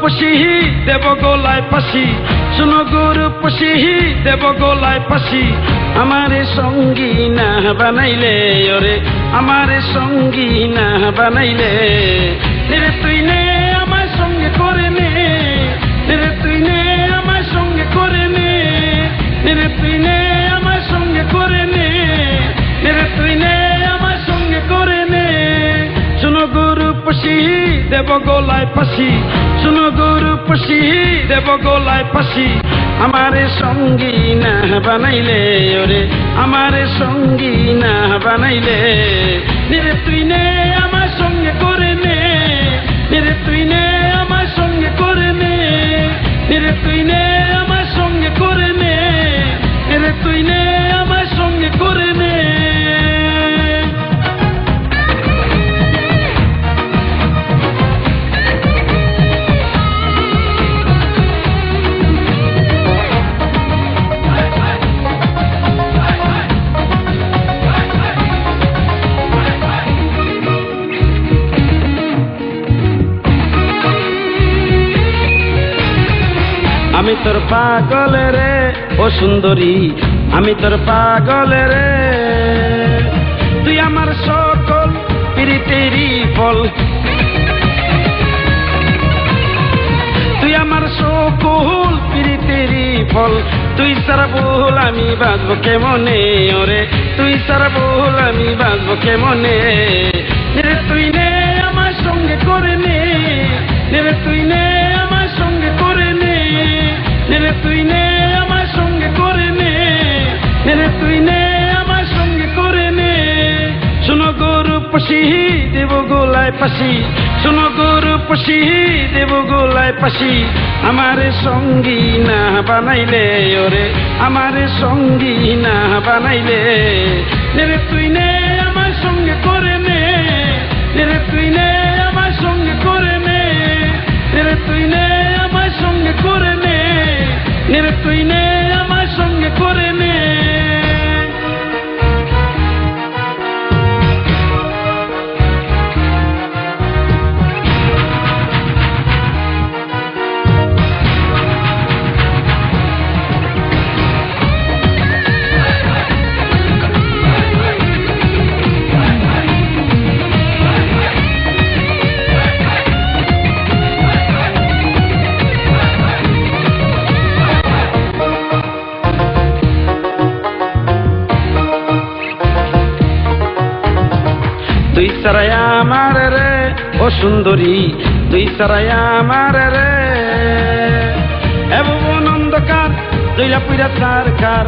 পশিহি দেব গলায় ফাঁসি, শোনো গরু পশিহি দেব গলায় ফাঁসি। আমারে সঙ্গী না বানাইলে ওরে, আমারে সঙ্গী না বানাইলে, রে তুই নে আমার সঙ্গে করে নে, রে তুই নে আমার সঙ্গে করে নে, রে তুই নে আমার সঙ্গে করে নে, রে তুই নে আমার সঙ্গে করে নে। শোনো গরু পশিহি দেব গলায় ফাঁসি, শোনো গরু পশিহি দেব গলায় ফাঁসি। আমারে সঙ্গী না বানাইলে ওরে, আমারে সঙ্গী না বানাইলে, রে তুই নে আমার সঙ্গে করে নে, রে তুই নে আমার সঙ্গে করে নে, রে তুই নে আমার সঙ্গে করে নে, রে তুই নে আমার সঙ্গে করে নে। আমি তোর পাগল রে ও সুন্দরী, আমি তোর পাগল রে, তুই আমার সকল প্রীতিরই ফল, তুই আমার সকল প্রীতিরই ফল। তুই সারা বল আমি বাঁচবো কেমনে ওরে, তুই সারা বল আমি বাঁচবো কেমনে, রে তুই নে আমার সঙ্গে করে নে, রে তুই নে আমার সঙ্গে করে নে, রে তুই নে আমার সঙ্গে করে নে, রে তুই নে আমার সঙ্গে করে নে। শোনো গরু পশিহি দেব গলায় ফাঁসি, শোনো গরু পশিহি দেব গলায় ফাঁসি। আমারে সঙ্গী না বানাইলে ওরে, আমারে সঙ্গী না বানাইলে, রে তুই নে আমার সঙ্গে করে নে, রে তুই নে আমার সঙ্গে করে নে, রে তুই নে আমার সঙ্গে করে নে, রে তুই নে আমার সঙ্গে করে নে। তুই সারাই আমার রে ও সুন্দরী, তুই সারাই আমার রে, এ ভুবন অন্ধকার জৈলা পুরা সরকার,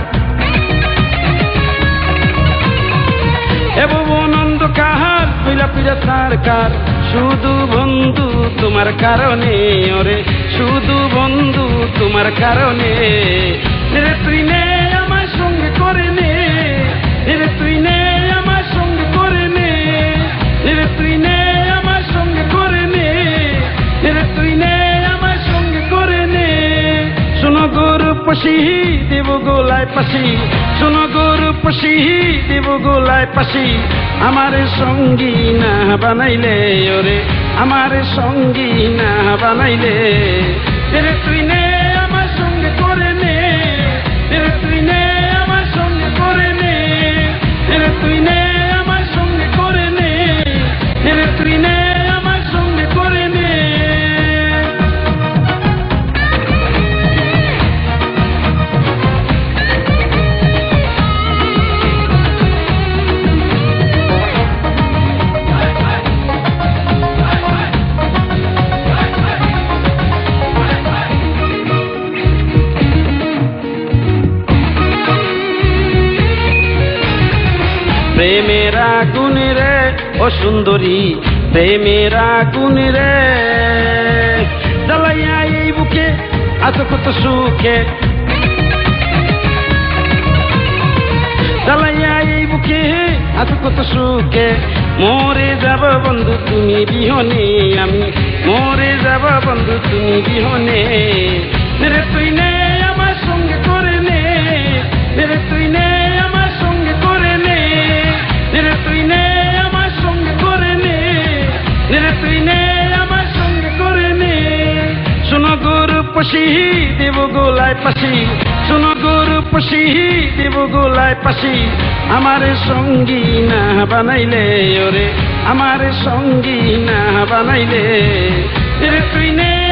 এ ভুবন অন্ধকার জৈলা পুরা সরকার। শুধু বন্ধু তোমার কারণে ওরে, শুধু বন্ধু তোমার কারণে, রে তুই নে আমার সঙ্গে করে নে, রে তুই নে আমার সঙ্গে করে নে, রে তুই নে আমার সঙ্গে করে নে, রে তুই নে আমার সঙ্গে করে নে। শোনো গরু পশিহি দেব গলায় ফাঁসি, শোনো গরু পশিহি দেব গলায় ফাঁসি। আমারে সঙ্গী না বানাইলে ওরে, আমারে সঙ্গী না বানাইলে, রে তুই নে আমার সঙ্গে করে নে, রে তুই নে আমার সঙ্গে করে নে, রে তুই নে আমার সঙ্গে করে নে, রে তুই নে আমার সঙ্গে করে নে। প্রেমের আগুন রে ও সুন্দরী, প্রেমের আগুন রে, জ্বালাইয়া এই বুকে এত কত সুখে, জ্বালাইয়া এই বুকে এত কত সুখে। মরে যাব বন্ধু তুমি বিহনে, আমি মরে যাব বন্ধু তুমি বিহনে, রে তুই নে আমার সঙ্গে করে নে, রে তুই নে আমার সঙ্গে করে নে, রে তুই নে আমার সঙ্গে করে নে, রে তুই নে আমার সঙ্গে করে নে। দেব গোলায় পাশি শোনো গরু পশি দেব গোলায় পাশি আমার সঙ্গী না বানাইলে ওরে আমার সঙ্গী না বানাইলে রে তুই নে